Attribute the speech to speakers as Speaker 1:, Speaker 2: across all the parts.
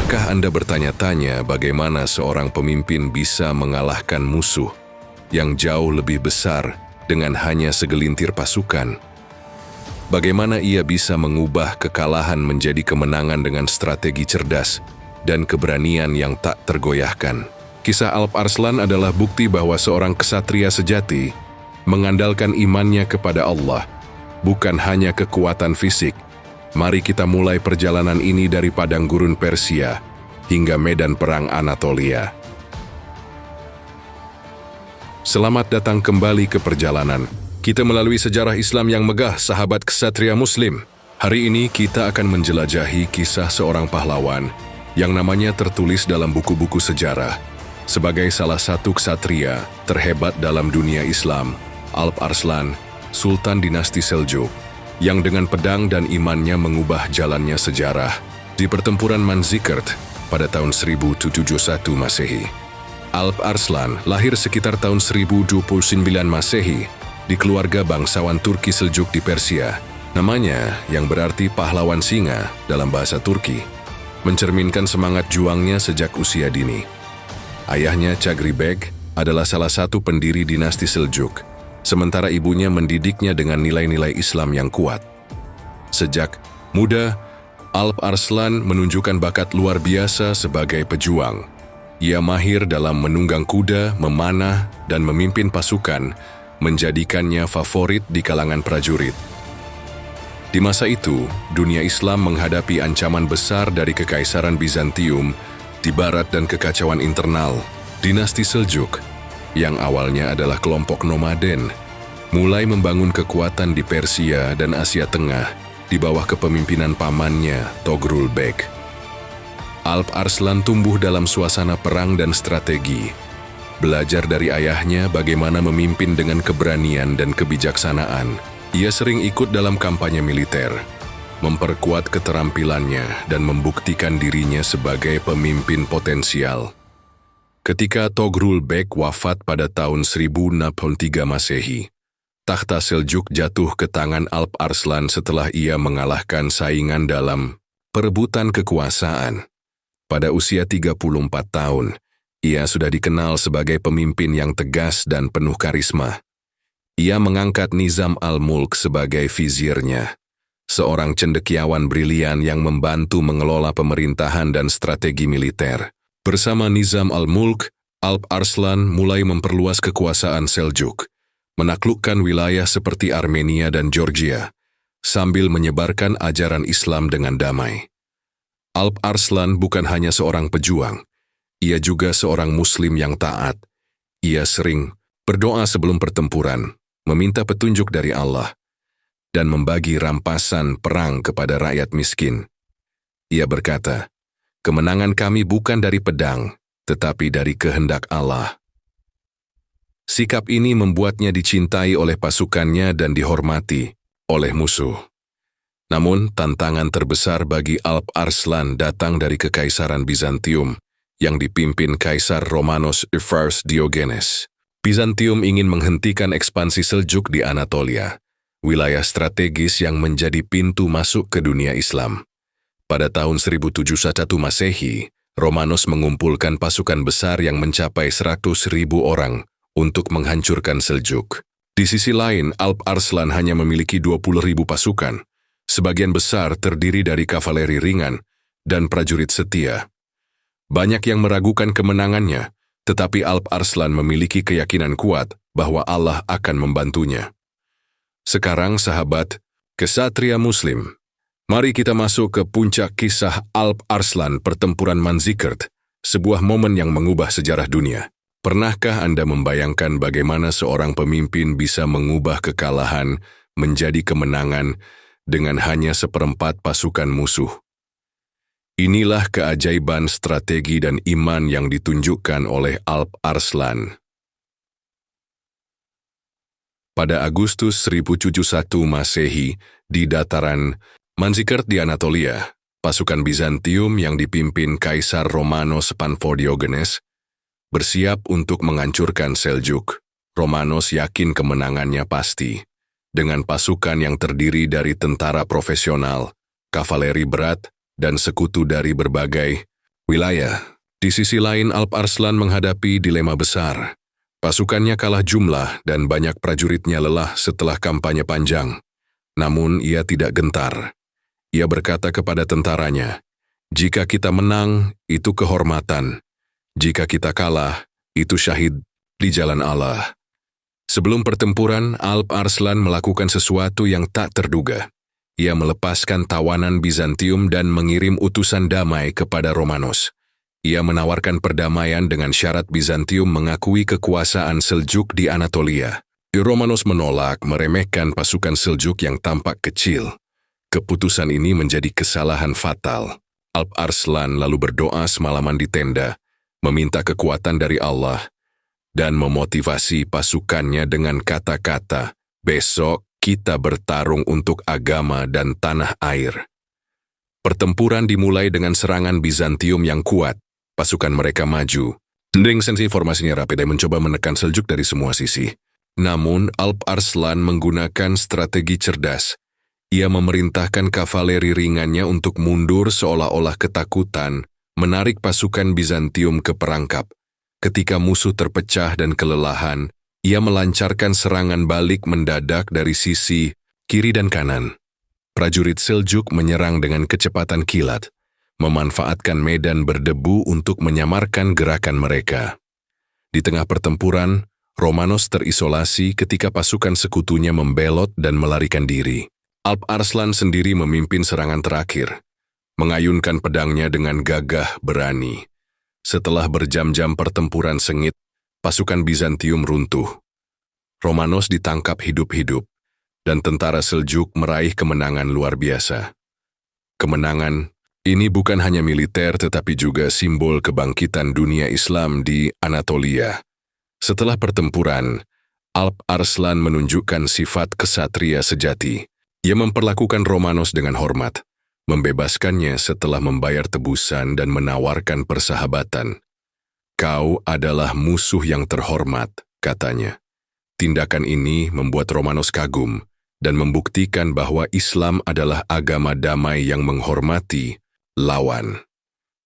Speaker 1: Pernahkah Anda bertanya-tanya bagaimana seorang pemimpin bisa mengalahkan musuh yang jauh lebih besar dengan hanya segelintir pasukan? Bagaimana ia bisa mengubah kekalahan menjadi kemenangan dengan strategi cerdas dan keberanian yang tak tergoyahkan? Kisah Alp Arslan adalah bukti bahwa seorang ksatria sejati mengandalkan imannya kepada Allah, bukan hanya kekuatan fisik. Mari kita mulai perjalanan ini dari padang gurun Persia hingga medan perang Anatolia. Selamat datang kembali ke perjalanan. Kita melalui sejarah Islam yang megah, sahabat ksatria Muslim. Hari ini kita akan menjelajahi kisah seorang pahlawan yang namanya tertulis dalam buku-buku sejarah sebagai salah satu ksatria terhebat dalam dunia Islam, Alp Arslan, Sultan Dinasti Seljuk, yang dengan pedang dan imannya mengubah jalannya sejarah di pertempuran Manzikert pada tahun 1071 Masehi. Alp Arslan lahir sekitar tahun 1029 Masehi di keluarga bangsawan Turki Seljuk di Persia. Namanya, yang berarti pahlawan singa dalam bahasa Turki, mencerminkan semangat juangnya sejak usia dini. Ayahnya, Chagri Beg, adalah salah satu pendiri dinasti Seljuk, sementara ibunya mendidiknya dengan nilai-nilai Islam yang kuat. Sejak muda, Alp Arslan menunjukkan bakat luar biasa sebagai pejuang. Ia mahir dalam menunggang kuda, memanah, dan memimpin pasukan, menjadikannya favorit di kalangan prajurit. Di masa itu, dunia Islam menghadapi ancaman besar dari Kekaisaran Bizantium di barat dan kekacauan internal. Dinasti Seljuk, yang awalnya adalah kelompok nomaden, mulai membangun kekuatan di Persia dan Asia Tengah di bawah kepemimpinan pamannya, Togrul Beg. Alp Arslan tumbuh dalam suasana perang dan strategi. Belajar dari ayahnya bagaimana memimpin dengan keberanian dan kebijaksanaan. Ia sering ikut dalam kampanye militer, memperkuat keterampilannya dan membuktikan dirinya sebagai pemimpin potensial. Ketika Togrul Beg wafat pada tahun 1063 Masehi, takhta Seljuk jatuh ke tangan Alp Arslan setelah ia mengalahkan saingan dalam perebutan kekuasaan. Pada usia 34 tahun, ia sudah dikenal sebagai pemimpin yang tegas dan penuh karisma. Ia mengangkat Nizam al-Mulk sebagai vizirnya, seorang cendekiawan brilian yang membantu mengelola pemerintahan dan strategi militer. Bersama Nizam al-Mulk, Alp Arslan mulai memperluas kekuasaan Seljuk, menaklukkan wilayah seperti Armenia dan Georgia, sambil menyebarkan ajaran Islam dengan damai. Alp Arslan bukan hanya seorang pejuang, ia juga seorang Muslim yang taat. Ia sering berdoa sebelum pertempuran, meminta petunjuk dari Allah, dan membagi rampasan perang kepada rakyat miskin. Ia berkata, "Kemenangan kami bukan dari pedang, tetapi dari kehendak Allah." Sikap ini membuatnya dicintai oleh pasukannya dan dihormati oleh musuh. Namun, tantangan terbesar bagi Alp Arslan datang dari Kekaisaran Bizantium yang dipimpin Kaisar Romanos I Diogenes. Bizantium ingin menghentikan ekspansi Seljuk di Anatolia, wilayah strategis yang menjadi pintu masuk ke dunia Islam. Pada tahun 1071 Masehi, Romanos mengumpulkan pasukan besar yang mencapai 100.000 orang untuk menghancurkan Seljuk. Di sisi lain, Alp Arslan hanya memiliki 20.000 pasukan. Sebagian besar terdiri dari kavaleri ringan dan prajurit setia. Banyak yang meragukan kemenangannya, tetapi Alp Arslan memiliki keyakinan kuat bahwa Allah akan membantunya. Sekarang, sahabat ksatria Muslim, mari kita masuk ke puncak kisah Alp Arslan pertempuran Manzikert, sebuah momen yang mengubah sejarah dunia. Pernahkah Anda membayangkan bagaimana seorang pemimpin bisa mengubah kekalahan menjadi kemenangan dengan hanya seperempat pasukan musuh? Inilah keajaiban strategi dan iman yang ditunjukkan oleh Alp Arslan. Pada Agustus 1071 Masehi, di dataran Manzikert di Anatolia, pasukan Bizantium yang dipimpin Kaisar Romanos I Diogenes bersiap untuk menghancurkan Seljuk. Romanos yakin kemenangannya pasti. Dengan pasukan yang terdiri dari tentara profesional, kavaleri berat, dan sekutu dari berbagai wilayah. Di sisi lain, Alp Arslan menghadapi dilema besar. Pasukannya kalah jumlah dan banyak prajuritnya lelah setelah kampanye panjang. Namun ia tidak gentar. Ia berkata kepada tentaranya, "Jika kita menang, itu kehormatan. Jika kita kalah, itu syahid di jalan Allah." Sebelum pertempuran, Alp Arslan melakukan sesuatu yang tak terduga. Ia melepaskan tawanan Bizantium dan mengirim utusan damai kepada Romanos. Ia menawarkan perdamaian dengan syarat Bizantium mengakui kekuasaan Seljuk di Anatolia. Romanos menolak, meremehkan pasukan Seljuk yang tampak kecil. Keputusan ini menjadi kesalahan fatal. Alp Arslan lalu berdoa semalaman di tenda, meminta kekuatan dari Allah, dan memotivasi pasukannya dengan kata-kata, "Besok kita bertarung untuk agama dan tanah air." Pertempuran dimulai dengan serangan Bizantium yang kuat. Pasukan mereka maju. Sensi formasinya rapi dan mencoba menekan Seljuk dari semua sisi. Namun, Alp Arslan menggunakan strategi cerdas. Ia memerintahkan kavaleri ringannya untuk mundur seolah-olah ketakutan, menarik pasukan Bizantium ke perangkap. Ketika musuh terpecah dan kelelahan, ia melancarkan serangan balik mendadak dari sisi kiri dan kanan. Prajurit Seljuk menyerang dengan kecepatan kilat, memanfaatkan medan berdebu untuk menyamarkan gerakan mereka. Di tengah pertempuran, Romanos terisolasi ketika pasukan sekutunya membelot dan melarikan diri. Alp Arslan sendiri memimpin serangan terakhir, mengayunkan pedangnya dengan gagah berani. Setelah berjam-jam pertempuran sengit, pasukan Bizantium runtuh. Romanos ditangkap hidup-hidup, dan tentara Seljuk meraih kemenangan luar biasa. Kemenangan ini bukan hanya militer tetapi juga simbol kebangkitan dunia Islam di Anatolia. Setelah pertempuran, Alp Arslan menunjukkan sifat kesatria sejati. Ia memperlakukan Romanos dengan hormat, membebaskannya setelah membayar tebusan dan menawarkan persahabatan. "Kau adalah musuh yang terhormat," katanya. Tindakan ini membuat Romanos kagum dan membuktikan bahwa Islam adalah agama damai yang menghormati lawan.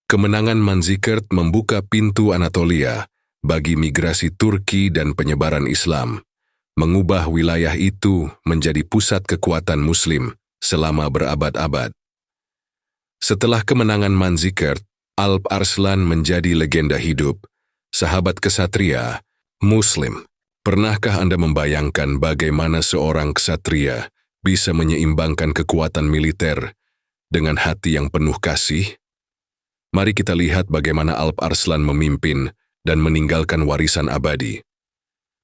Speaker 1: Kemenangan Manzikert membuka pintu Anatolia bagi migrasi Turki dan penyebaran Islam, mengubah wilayah itu menjadi pusat kekuatan Muslim selama berabad-abad. Setelah kemenangan Manzikert, Alp Arslan menjadi legenda hidup, sahabat kesatria, Muslim. Pernahkah Anda membayangkan bagaimana seorang kesatria bisa menyeimbangkan kekuatan militer dengan hati yang penuh kasih? Mari kita lihat bagaimana Alp Arslan memimpin dan meninggalkan warisan abadi.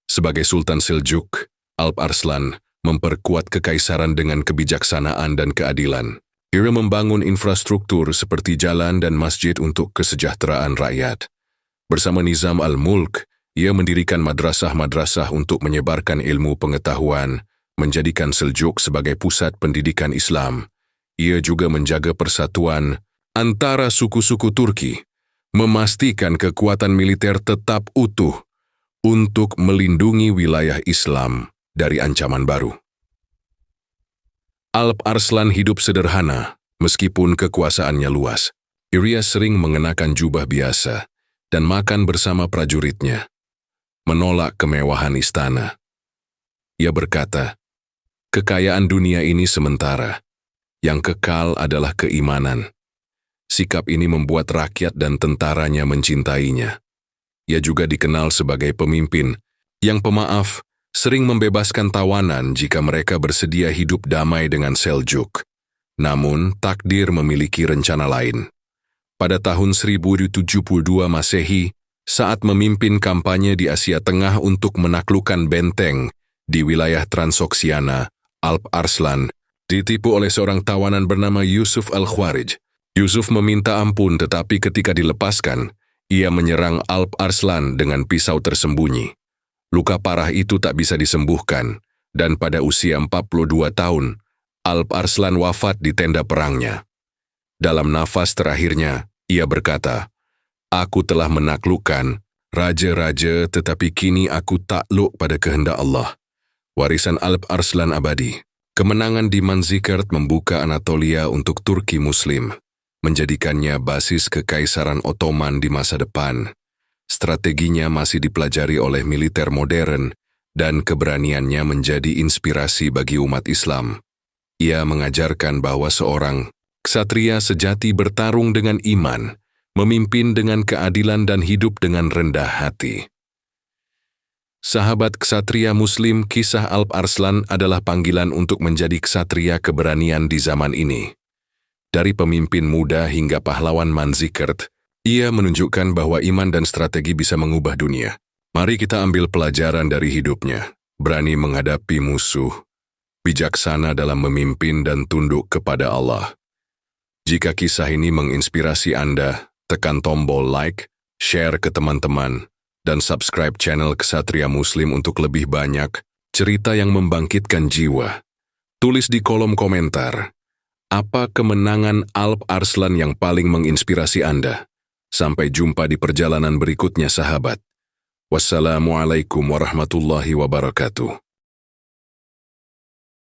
Speaker 1: Sebagai Sultan Seljuk, Alp Arslan memperkuat kekaisaran dengan kebijaksanaan dan keadilan. Ia membangun infrastruktur seperti jalan dan masjid untuk kesejahteraan rakyat. Bersama Nizam al-Mulk, ia mendirikan madrasah-madrasah untuk menyebarkan ilmu pengetahuan, menjadikan Seljuk sebagai pusat pendidikan Islam. Ia juga menjaga persatuan antara suku-suku Turki, memastikan kekuatan militer tetap utuh untuk melindungi wilayah Islam dari ancaman baru. Alp Arslan hidup sederhana, meskipun kekuasaannya luas. Ia sering mengenakan jubah biasa dan makan bersama prajuritnya, menolak kemewahan istana. Ia berkata, "Kekayaan dunia ini sementara, yang kekal adalah keimanan." Sikap ini membuat rakyat dan tentaranya mencintainya. Ia juga dikenal sebagai pemimpin yang pemaaf, sering membebaskan tawanan jika mereka bersedia hidup damai dengan Seljuk. Namun, takdir memiliki rencana lain. Pada tahun 1072 Masehi, saat memimpin kampanye di Asia Tengah untuk menaklukkan benteng di wilayah Transoksiana, Alp Arslan ditipu oleh seorang tawanan bernama Yusuf al-Khwarij. Yusuf meminta ampun, tetapi ketika dilepaskan, ia menyerang Alp Arslan dengan pisau tersembunyi. Luka parah itu tak bisa disembuhkan, dan pada usia 42 tahun, Alp Arslan wafat di tenda perangnya. Dalam nafas terakhirnya, ia berkata, "Aku telah menaklukkan raja-raja, tetapi kini aku takluk pada kehendak Allah." Warisan Alp Arslan abadi. Kemenangan di Manzikert membuka Anatolia untuk Turki Muslim. menjadikannya basis Kekaisaran Ottoman di masa depan. Strateginya masih dipelajari oleh militer modern dan keberaniannya menjadi inspirasi bagi umat Islam. Ia mengajarkan bahwa seorang ksatria sejati bertarung dengan iman, memimpin dengan keadilan dan hidup dengan rendah hati. Sahabat ksatria Muslim, kisah Alp Arslan adalah panggilan untuk menjadi ksatria keberanian di zaman ini. Dari pemimpin muda hingga pahlawan Manzikert, ia menunjukkan bahwa iman dan strategi bisa mengubah dunia. Mari kita ambil pelajaran dari hidupnya. Berani menghadapi musuh, bijaksana dalam memimpin dan tunduk kepada Allah. Jika kisah ini menginspirasi Anda, tekan tombol like, share ke teman-teman, dan subscribe channel Ksatria Muslim untuk lebih banyak cerita yang membangkitkan jiwa. Tulis di kolom komentar, apa kemenangan Alp Arslan yang paling menginspirasi Anda? Sampai jumpa di perjalanan berikutnya, sahabat. Wassalamualaikum warahmatullahi wabarakatuh.